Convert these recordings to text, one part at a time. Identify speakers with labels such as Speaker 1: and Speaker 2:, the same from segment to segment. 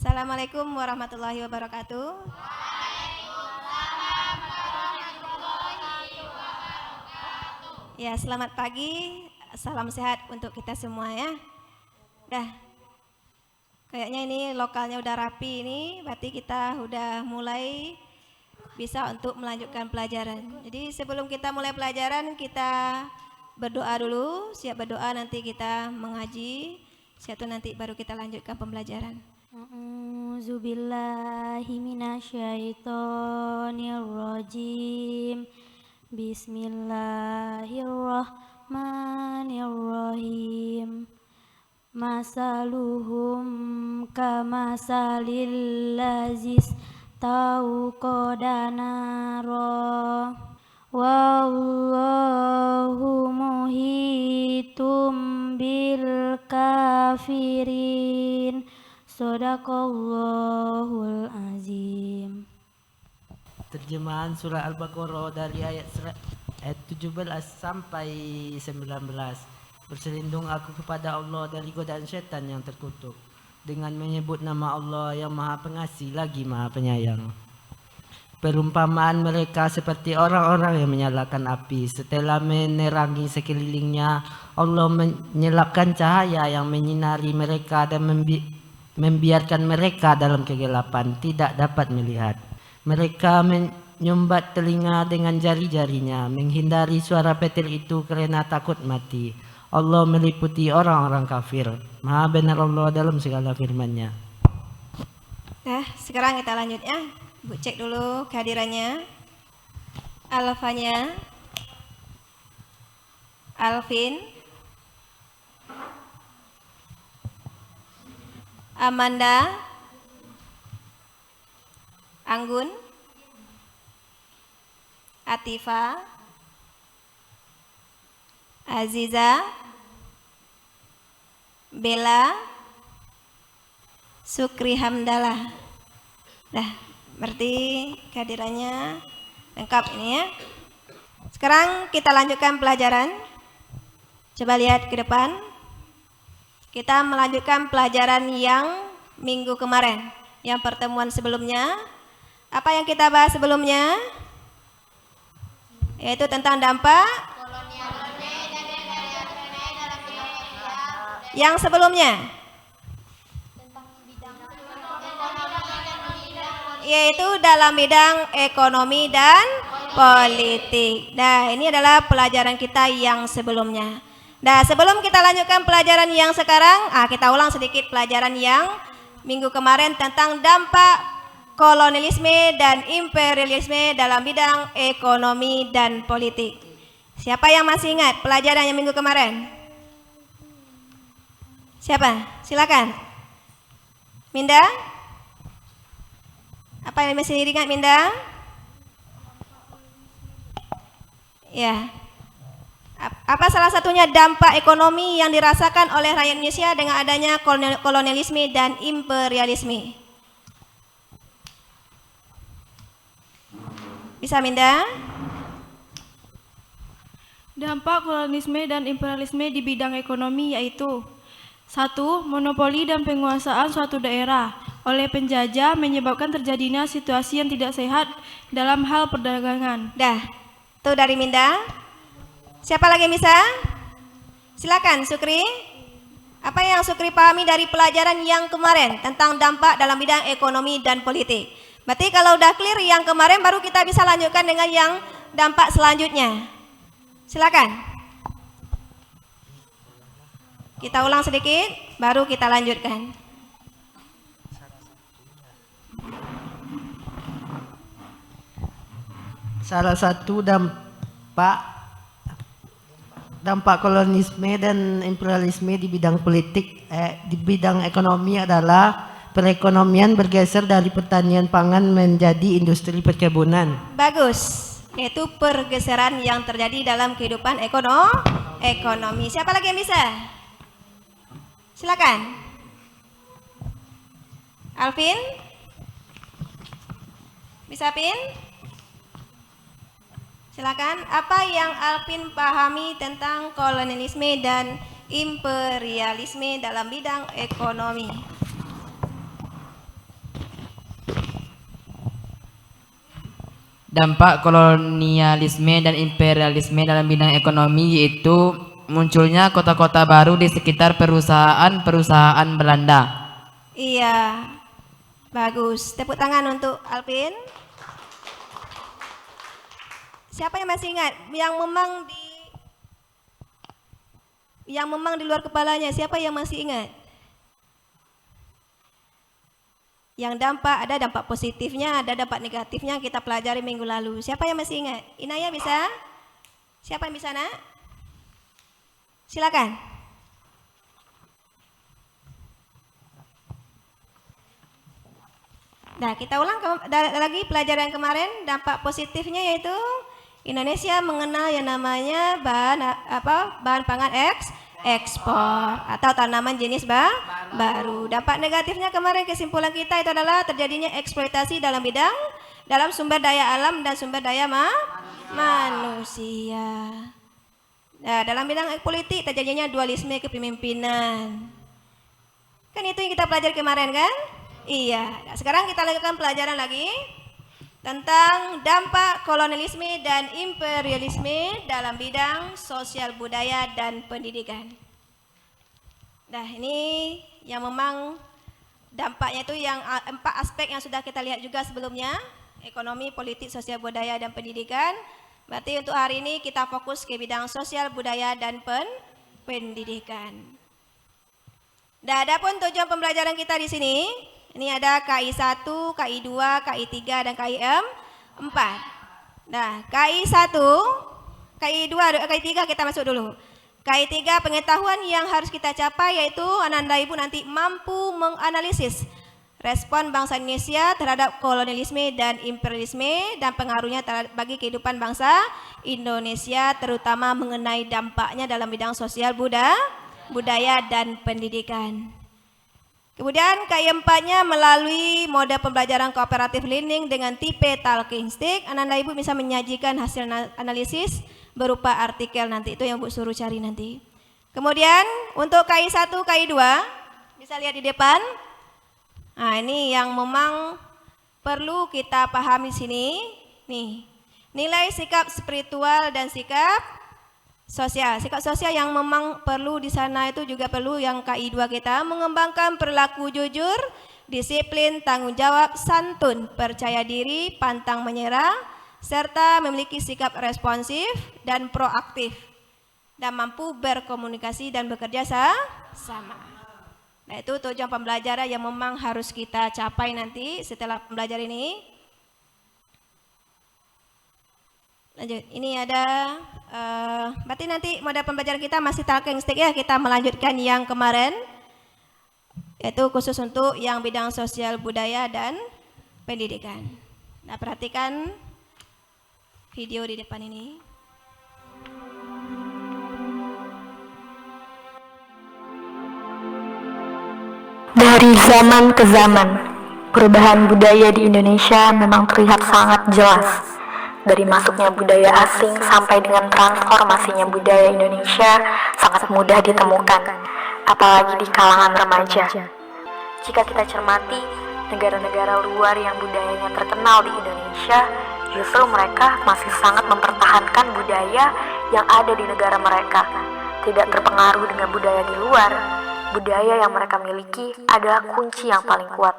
Speaker 1: Assalamualaikum warahmatullahi wabarakatuh. Ya, selamat pagi, salam sehat untuk kita semua ya. Dah, kayaknya ini lokalnya udah rapi ini, berarti kita udah mulai bisa untuk melanjutkan pelajaran. Jadi sebelum kita mulai pelajaran, kita berdoa dulu, siap berdoa nanti kita mengaji, siap itu nanti baru kita lanjutkan pembelajaran.
Speaker 2: A'udzubillahi minasyaitonirrajim. Bismillahirrahmanirrahim. Masaluhum kamasalil lazis tauqadanara wallahu muhitum bil kafirin. Shadaqallahul azim.
Speaker 3: Terjemahan surah Al-Baqarah dari ayat 17 sampai 19. Berselindung aku kepada Allah dari godaan syaitan yang terkutuk, dengan menyebut nama Allah yang Maha Pengasih lagi Maha Penyayang. Perumpamaan mereka seperti orang-orang yang menyalakan api. Setelah menerangi sekelilingnya, Allah menyalakan cahaya yang menyinari mereka dan membiarkan mereka dalam kegelapan, tidak dapat melihat. Mereka menyumbat telinga dengan jari-jarinya, menghindari suara petir itu karena takut mati. Allah meliputi orang-orang kafir. Maha benar Allah dalam segala firman-Nya.
Speaker 1: Nah, sekarang kita lanjut ya. Bu cek dulu kehadirannya. Alfanya, Alvin, Amanda, Anggun, Atifa, Aziza, Bella, Sukri Hamdalah. Nah, berarti kehadirannya lengkap ini ya. Sekarang kita lanjutkan pelajaran. Coba lihat ke depan. Kita melanjutkan pelajaran yang minggu kemarin, yang pertemuan sebelumnya. Apa yang kita bahas sebelumnya? Yaitu tentang dampak. Yang sebelumnya, yaitu dalam bidang ekonomi dan politik. Nah, ini adalah pelajaran kita yang sebelumnya. Nah, sebelum kita lanjutkan pelajaran yang sekarang, kita ulang sedikit pelajaran yang minggu kemarin tentang dampak kolonialisme dan imperialisme dalam bidang ekonomi dan politik. Siapa yang masih ingat pelajaran yang minggu kemarin? Siapa? Silakan. Minda? Apa yang masih ingat Minda? Ya. Apa salah satunya dampak ekonomi yang dirasakan oleh rakyat Indonesia dengan adanya kolonialisme dan imperialisme? Bisa Minda?
Speaker 4: Dampak kolonialisme dan imperialisme di bidang ekonomi yaitu: 1. Monopoli dan penguasaan suatu daerah oleh penjajah menyebabkan terjadinya situasi yang tidak sehat dalam hal perdagangan.
Speaker 1: Dah, itu dari Minda. Siapa lagi yang bisa? Silakan Sukri. Apa yang Sukri pahami dari pelajaran yang kemarin tentang dampak dalam bidang ekonomi dan politik? Berarti kalau udah clear yang kemarin, baru kita bisa lanjutkan dengan yang dampak selanjutnya. Silakan. Kita ulang sedikit, baru kita lanjutkan.
Speaker 3: Salah satu dampak kolonialisme dan imperialisme di bidang politik, di bidang ekonomi adalah perekonomian bergeser dari pertanian pangan menjadi industri perkebunan.
Speaker 1: Bagus, yaitu pergeseran yang terjadi dalam kehidupan ekonomi. Siapa lagi yang bisa? Silakan. Alvin? Bisa Pin? Silakan. Apa yang Alvin pahami tentang kolonialisme dan imperialisme dalam bidang ekonomi?
Speaker 5: dampak kolonialisme dan imperialisme dalam bidang ekonomi yaitu munculnya kota-kota baru di sekitar perusahaan-perusahaan Belanda.
Speaker 1: Iya, bagus. Tepuk tangan untuk Alvin. Siapa yang masih ingat yang memang di luar kepalanya? Siapa yang masih ingat? Yang ada dampak positifnya, ada dampak negatifnya kita pelajari minggu lalu. Siapa yang masih ingat? Inaya bisa? Siapa yang bisa, Nak? Silakan. Nah, kita ulang lagi pelajaran kemarin. Dampak positifnya yaitu Indonesia mengenal yang namanya bahan pangan ekspor atau tanaman jenis baru. Dampak negatifnya kemarin kesimpulan kita itu adalah terjadinya eksploitasi dalam sumber daya alam dan sumber daya manusia. Nah, dalam bidang politik terjadinya dualisme kepemimpinan. Kan itu yang kita pelajari kemarin kan? Iya. Nah, sekarang kita lakukan pelajaran lagi tentang dampak kolonialisme dan imperialisme dalam bidang sosial budaya dan pendidikan. Nah, ini yang memang dampaknya itu yang 4 aspek yang sudah kita lihat juga sebelumnya, ekonomi, politik, sosial budaya dan pendidikan. Berarti untuk hari ini kita fokus ke bidang sosial budaya dan pendidikan. Nah, adapun tujuan pembelajaran kita di sini, ini ada KI 1, KI 2, KI 3, dan KI 4. Nah, KI 1, KI 2, KI 3 kita masuk dulu. KI 3 pengetahuan yang harus kita capai yaitu Ananda Ibu nanti mampu menganalisis respon bangsa Indonesia terhadap kolonialisme dan imperialisme dan pengaruhnya bagi kehidupan bangsa Indonesia, terutama mengenai dampaknya dalam bidang sosial budaya dan pendidikan. Kemudian KI 4-nya melalui mode pembelajaran cooperative learning dengan tipe talking stick, Ananda Ibu bisa menyajikan hasil analisis berupa artikel nanti, itu yang Bu suruh cari nanti. Kemudian untuk KI 1, KI 2 bisa lihat di depan. Nah, ini yang memang perlu kita pahami sini. Nih, nilai sikap spiritual dan sikap sosial. Sikap sosial yang memang perlu di sana itu juga perlu yang KI 2 kita mengembangkan perilaku jujur, disiplin, tanggung jawab, santun, percaya diri, pantang menyerah, serta memiliki sikap responsif dan proaktif dan mampu berkomunikasi dan bekerja sama. Nah, itu tujuan pembelajaran yang memang harus kita capai nanti setelah pembelajaran ini. Lanjut, ini ada berarti nanti model pembelajaran kita masih talking stick ya, kita melanjutkan yang kemarin yaitu khusus untuk yang bidang sosial budaya dan pendidikan. Nah, perhatikan video di depan ini.
Speaker 6: Dari zaman ke zaman, perubahan budaya di Indonesia memang terlihat sangat jelas. Dari masuknya budaya asing sampai dengan transformasinya budaya Indonesia sangat mudah ditemukan, apalagi di kalangan remaja. Jika kita cermati, negara-negara luar yang budayanya terkenal di Indonesia, justru mereka masih sangat mempertahankan budaya yang ada di negara mereka, tidak terpengaruh dengan budaya di luar. Budaya yang mereka miliki adalah kunci yang paling kuat.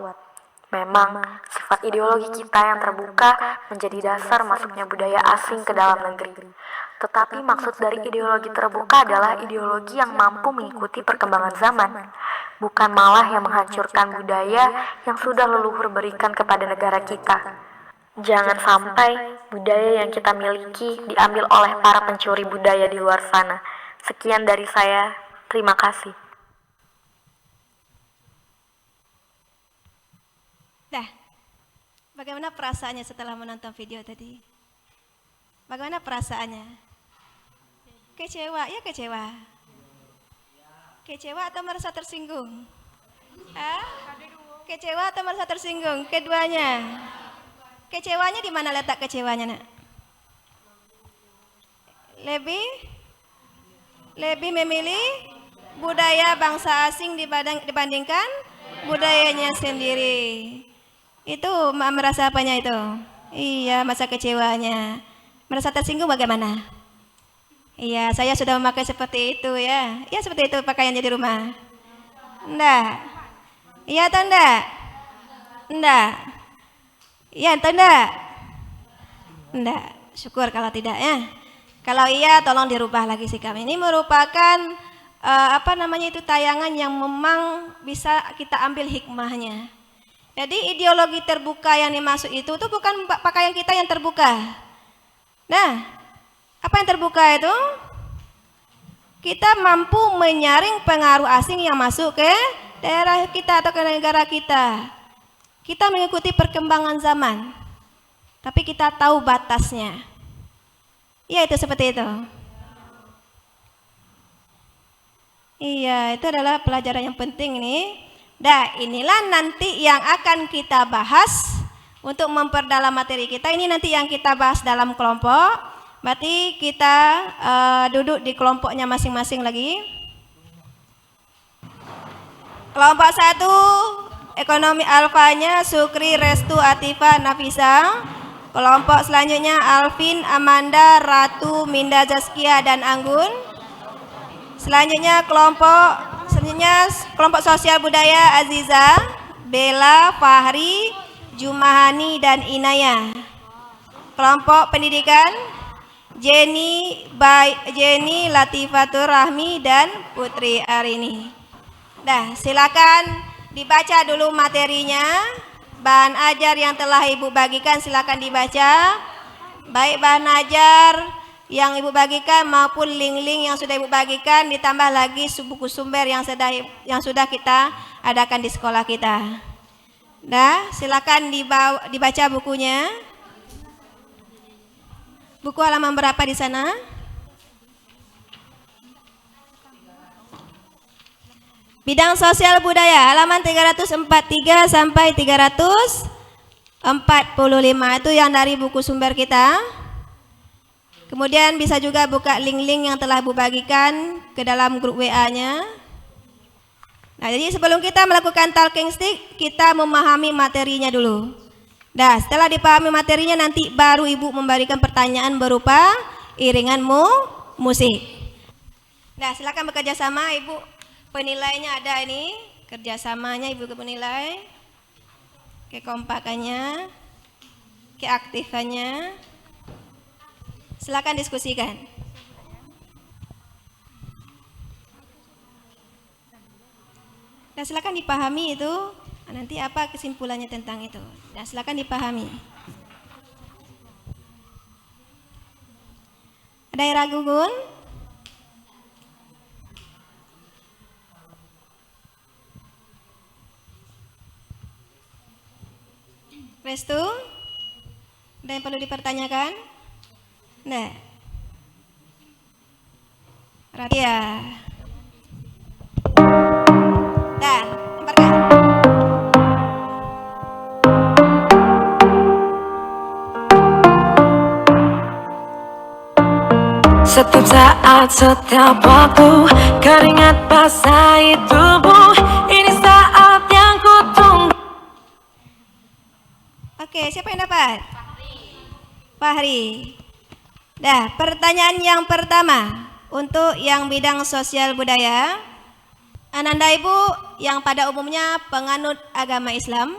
Speaker 6: Memang, sifat ideologi kita yang terbuka menjadi dasar masuknya budaya asing ke dalam negeri. Tetapi maksud dari ideologi terbuka adalah ideologi yang mampu mengikuti perkembangan zaman, bukan malah yang menghancurkan budaya yang sudah leluhur berikan kepada negara kita. Jangan sampai budaya yang kita miliki diambil oleh para pencuri budaya di luar sana. Sekian dari saya, terima kasih.
Speaker 1: Dah, bagaimana perasaannya setelah menonton video tadi? Bagaimana perasaannya? Kecewa, ya kecewa. Kecewa atau merasa tersinggung? Kecewa atau merasa tersinggung? Keduanya. Kecewanya di mana letak kecewanya, Nak? Lebih memilih budaya bangsa asing dibandingkan budayanya sendiri. Itu merasa apanya itu? Iya, masa kecewanya. Merasa tersinggung bagaimana? Iya, saya sudah memakai seperti itu ya. Iya, seperti itu pakaiannya di rumah. Enggak. Iya atau enggak? Enggak. Iya atau enggak? Enggak. Syukur kalau tidak ya. Kalau iya, tolong dirubah lagi sikap. Ini merupakan tayangan yang memang bisa kita ambil hikmahnya. Jadi ideologi terbuka yang dimaksud itu tuh bukan pakaian kita yang terbuka. Nah, apa yang terbuka itu? Kita mampu menyaring pengaruh asing yang masuk ke daerah kita atau ke negara kita. Kita mengikuti perkembangan zaman, tapi kita tahu batasnya. Iya, itu seperti itu. Iya, itu adalah pelajaran yang penting nih. Nah, inilah nanti yang akan kita bahas untuk memperdalam materi kita. Ini nanti yang kita bahas dalam kelompok. Berarti kita duduk di kelompoknya masing-masing lagi. Kelompok 1, ekonomi alfanya Sukri, Restu, Atifa, Nafisa. Kelompok selanjutnya Alvin, Amanda, Ratu, Minda, Zaskia, dan Anggun. Selanjutnya kelompok sosial budaya Aziza, Bella, Fahri, Jumahani, dan Inaya. Kelompok pendidikan Jenny, Latifatur Rahmi, dan Putri Arini. Nah, silakan dibaca dulu materinya. Bahan ajar yang telah Ibu bagikan silakan dibaca. Baik bahan ajar yang Ibu bagikan maupun link-link yang sudah Ibu bagikan, ditambah lagi buku sumber yang sudah kita adakan di sekolah kita. Nah, silakan dibaca bukunya. Buku halaman berapa di sana? Bidang sosial budaya halaman 343 sampai 345 itu yang dari buku sumber kita. Kemudian bisa juga buka link-link yang telah Ibu bagikan ke dalam grup WA-nya. Nah, jadi sebelum kita melakukan talking stick, kita memahami materinya dulu. Nah, setelah dipahami materinya nanti baru Ibu memberikan pertanyaan berupa iringan musik. Nah, silakan bekerja sama Ibu. Penilainya ada ini, kerjasamanya Ibu penilai, kekompakannya, keaktifannya. Silakan diskusikan. Nah, silakan dipahami itu, nanti apa kesimpulannya tentang itu. Nah, silakan dipahami. Ada yang ragu, Gun? Restu? Ada yang perlu dipertanyakan? Nah, Ratia. Dan, lemparkan.
Speaker 7: Setiap saat, setiap waktu, keringat basahi tubuh. Ini saat yang ku tunggu.
Speaker 1: Oke, siapa yang dapat? Fahri. Nah, pertanyaan yang pertama untuk yang bidang sosial budaya. Ananda Ibu yang pada umumnya penganut agama Islam,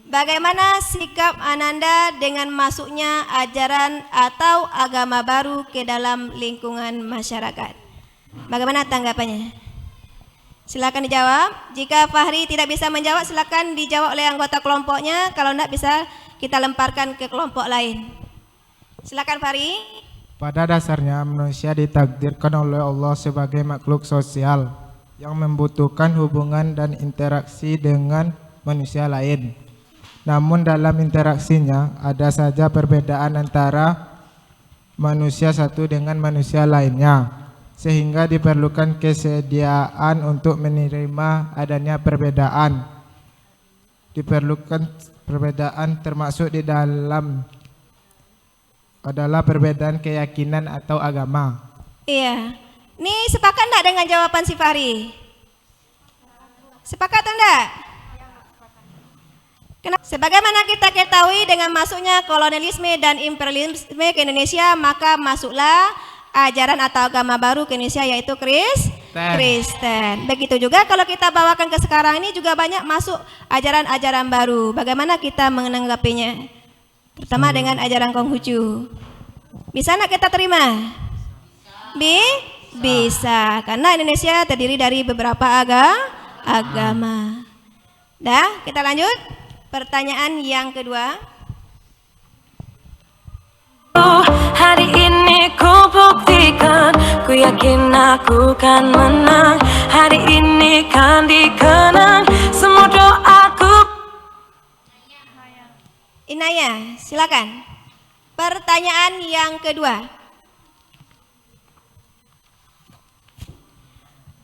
Speaker 1: bagaimana sikap Ananda dengan masuknya ajaran atau agama baru ke dalam lingkungan masyarakat? Bagaimana tanggapannya? Silakan dijawab. Jika Fahri tidak bisa menjawab, silakan dijawab oleh anggota kelompoknya. Kalau tidak bisa, kita lemparkan ke kelompok lain. Silakan Fahri.
Speaker 8: Pada dasarnya manusia ditakdirkan oleh Allah sebagai makhluk sosial yang membutuhkan hubungan dan interaksi dengan manusia lain. Namun dalam interaksinya ada saja perbedaan antara manusia satu dengan manusia lainnya, sehingga diperlukan kesediaan untuk menerima adanya perbedaan. Diperlukan perbedaan termasuk di dalam adalah perbedaan keyakinan atau agama.
Speaker 1: Iya. Ini sepakat enggak dengan jawaban si Fahri? Sepakat atau enggak? Sebagaimana kita ketahui dengan masuknya kolonialisme dan imperialisme ke Indonesia, maka masuklah ajaran atau agama baru ke Indonesia, yaitu Kristen. Begitu juga kalau kita bawakan ke sekarang ini juga banyak masuk ajaran-ajaran baru. Bagaimana kita menanggapinya? Terutama dengan ajaran Konghucu. Bisa nak kita terima? Bisa, karena Indonesia terdiri dari beberapa agama. Dah, kita lanjut. Pertanyaan yang kedua.
Speaker 7: Hari ini ku buktikan, ku yakin aku kan menang. Hari ini kan dikenang semua doaku.
Speaker 1: Inaya, silakan. Pertanyaan yang kedua.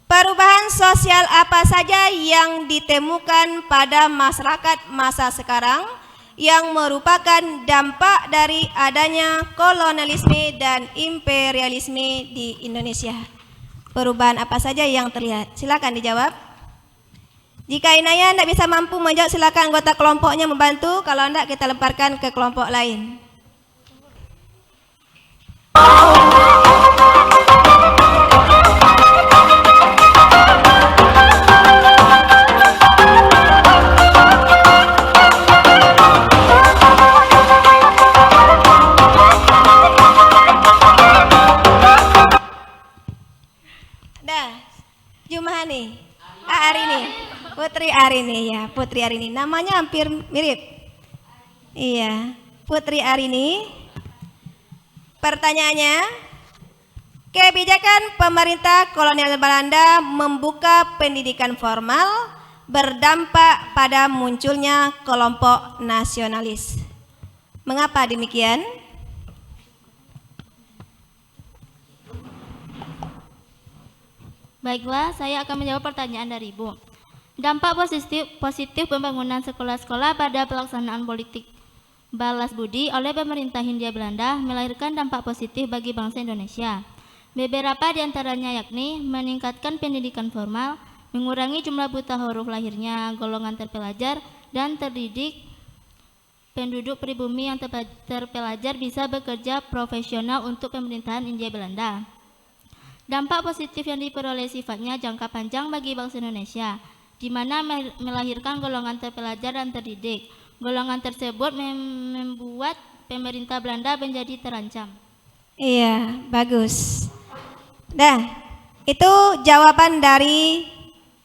Speaker 1: Perubahan sosial apa saja yang ditemukan pada masyarakat masa sekarang yang merupakan dampak dari adanya kolonialisme dan imperialisme di Indonesia? Perubahan apa saja yang terlihat? Silakan dijawab. Jika Inaya tidak bisa mampu menjawab, silakan anggota kelompoknya membantu. Kalau tidak, kita lemparkan ke kelompok lain. Jumahani, Arini, Putri Arini ya, Putri Arini. Namanya hampir mirip. Iya, Putri Arini. Pertanyaannya, kebijakan pemerintah kolonial Belanda membuka pendidikan formal berdampak pada munculnya kelompok nasionalis. Mengapa demikian?
Speaker 2: Baiklah, saya akan menjawab pertanyaan dari Ibu. Dampak positif pembangunan sekolah-sekolah pada pelaksanaan politik balas budi oleh pemerintah Hindia Belanda melahirkan dampak positif bagi bangsa Indonesia. Beberapa di antaranya yakni meningkatkan pendidikan formal, mengurangi jumlah buta huruf lahirnya, golongan terpelajar dan terdidik, penduduk pribumi yang terpelajar bisa bekerja profesional untuk pemerintahan Hindia Belanda. Dampak positif yang diperoleh sifatnya jangka panjang bagi bangsa Indonesia, di mana melahirkan golongan terpelajar dan terdidik. Golongan tersebut membuat pemerintah Belanda menjadi terancam.
Speaker 1: Iya, bagus. Dah, itu jawaban dari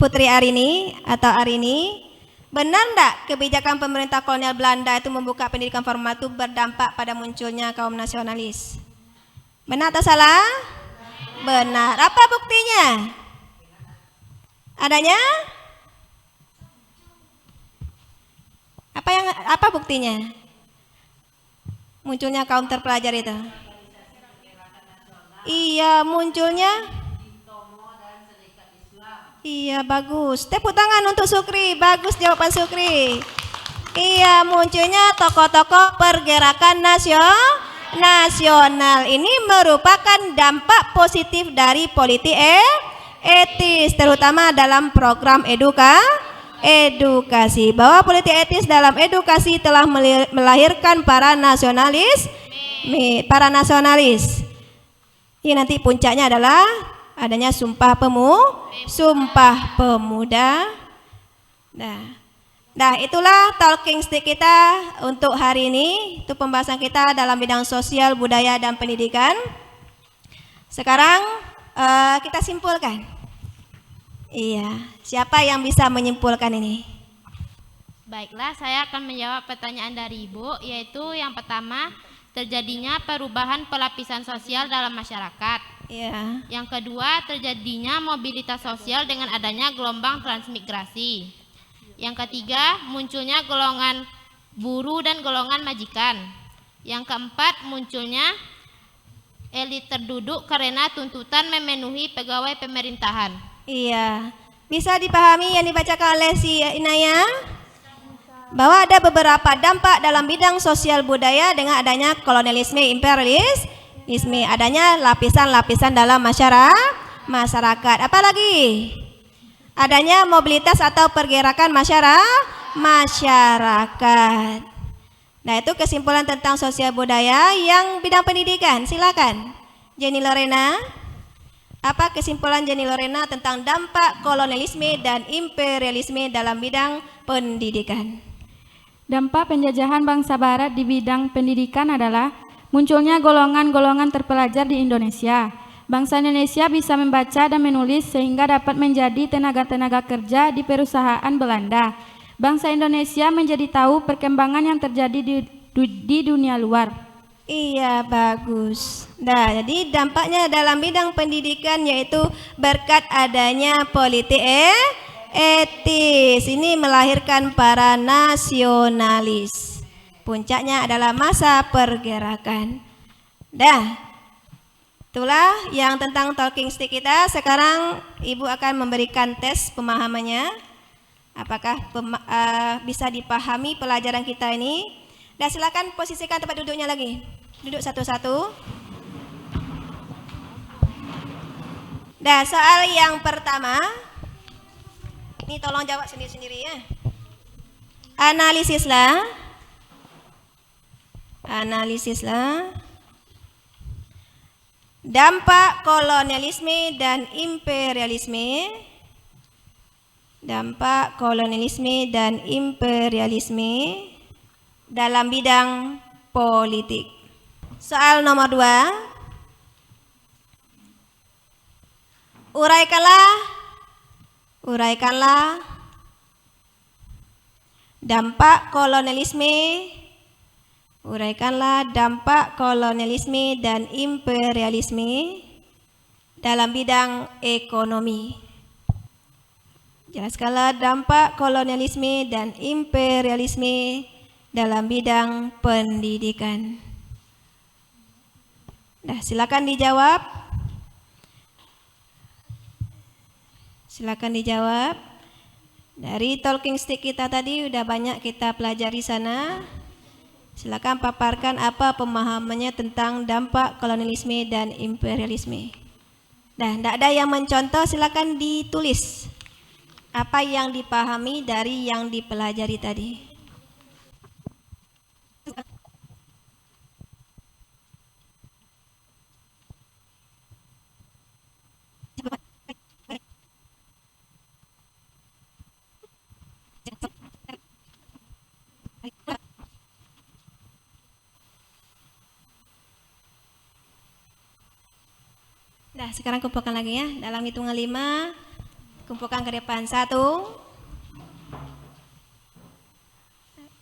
Speaker 1: Putri Arini atau Arini. Benar enggak kebijakan pemerintah kolonial Belanda itu membuka pendidikan formal itu berdampak pada munculnya kaum nasionalis? Benar atau salah? Benar. Apa buktinya? Adanya? Apa buktinya? Munculnya kaum terpelajar itu. Iya, munculnya. Iya, bagus. Tepuk tangan untuk Sukri. Bagus jawaban Sukri. Iya, munculnya tokoh-tokoh pergerakan nasional. Ini merupakan dampak positif dari politik etis, terutama dalam program edukasi. Bahwa politik etis dalam edukasi telah melahirkan para nasionalis. Ini nanti puncaknya adalah adanya Sumpah Pemuda. Nah, itulah talking stick kita untuk hari ini. Itu pembahasan kita dalam bidang sosial, budaya, dan pendidikan. Sekarang kita simpulkan. Iya, siapa yang bisa menyimpulkan ini?
Speaker 9: Baiklah, saya akan menjawab pertanyaan dari Ibu, yaitu yang pertama, terjadinya perubahan pelapisan sosial dalam masyarakat.
Speaker 1: Iya.
Speaker 9: Yang kedua, terjadinya mobilitas sosial dengan adanya gelombang transmigrasi. Yang ketiga, munculnya golongan buruh dan golongan majikan. Yang keempat, munculnya elit terduduk karena tuntutan memenuhi pegawai pemerintahan.
Speaker 1: Iya. Bisa dipahami yang dibacakan oleh si Inaya? Bahwa ada beberapa dampak dalam bidang sosial budaya dengan adanya kolonialisme, imperialisme, adanya lapisan-lapisan dalam masyarakat. Apalagi adanya mobilitas atau pergerakan masyarakat. Nah, itu kesimpulan tentang sosial budaya yang bidang pendidikan. Silakan, Jenny Lorena. Apa kesimpulan Jenny Lorena tentang dampak kolonialisme dan imperialisme dalam bidang pendidikan?
Speaker 10: Dampak penjajahan bangsa barat di bidang pendidikan adalah munculnya golongan-golongan terpelajar di Indonesia. Bangsa Indonesia bisa membaca dan menulis sehingga dapat menjadi tenaga-tenaga kerja di perusahaan Belanda. Bangsa Indonesia menjadi tahu perkembangan yang terjadi di dunia luar.
Speaker 1: Iya, bagus. Nah, jadi dampaknya dalam bidang pendidikan yaitu berkat adanya politik etis. Ini melahirkan para nasionalis. Puncaknya adalah masa pergerakan. Dah, itulah yang tentang talking stick kita. Sekarang Ibu akan memberikan tes pemahamannya. Apakah bisa dipahami pelajaran kita ini? Dah, silakan posisikan tempat duduknya lagi. Duduk satu-satu. Dah, soal yang pertama. Ini tolong jawab sendiri-sendiri ya. Analisislah. Dampak kolonialisme dan imperialisme. Dampak kolonialisme dan imperialisme dalam bidang politik. Soal nomor 2. Uraikanlah dampak kolonialisme. Uraikanlah dampak kolonialisme dan imperialisme dalam bidang ekonomi. Jelaskanlah dampak kolonialisme dan imperialisme dalam bidang pendidikan. Nah, silakan dijawab. Silakan dijawab. Dari talking stick kita tadi udah banyak kita pelajari sana. Silakan paparkan apa pemahamannya tentang dampak kolonialisme dan imperialisme. Nah, tidak ada yang mencontoh, silakan ditulis apa yang dipahami dari yang dipelajari tadi. Nah, sekarang kumpulkan lagi ya. Dalam hitungan 5, kumpulkan ke depan. 1,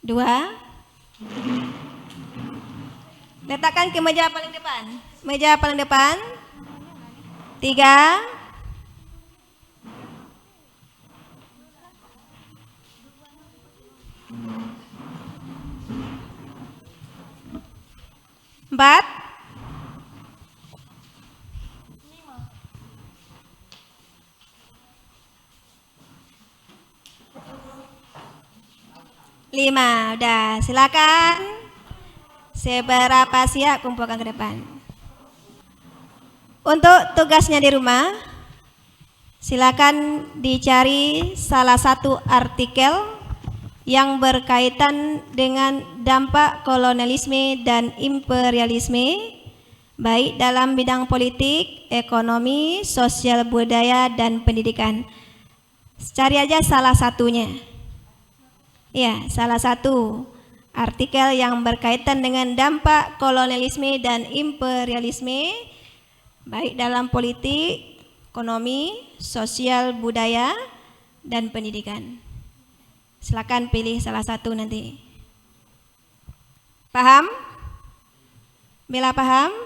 Speaker 1: 2. Letakkan ke meja paling depan. Meja paling depan. 3. 4. 5. Udah, silakan. Seberapa siap kumpulkan ke depan. Untuk tugasnya di rumah, silakan dicari salah satu artikel yang berkaitan dengan dampak kolonialisme dan imperialisme, baik dalam bidang politik, ekonomi, sosial budaya, dan pendidikan. Cari aja salah satunya. Ya, salah satu artikel yang berkaitan dengan dampak kolonialisme dan imperialisme, baik dalam politik, ekonomi, sosial budaya, dan pendidikan. Silakan pilih salah satu nanti. Paham? Bella paham?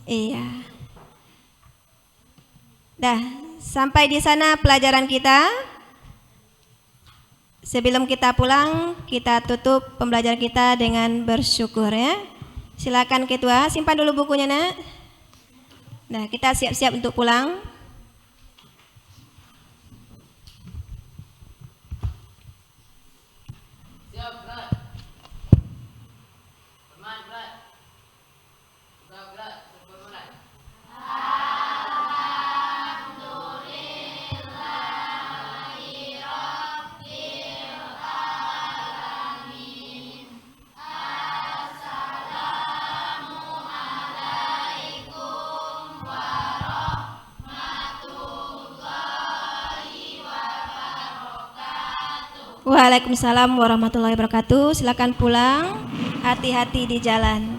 Speaker 1: Iya. Dah, sampai di sana pelajaran kita. Sebelum kita pulang, kita tutup pembelajaran kita dengan bersyukur ya. Silakan ketua, simpan dulu bukunya nak. Nah, kita siap-siap untuk pulang. Waalaikumsalam warahmatullahi wabarakatuh. Silakan pulang. Hati-hati di jalan.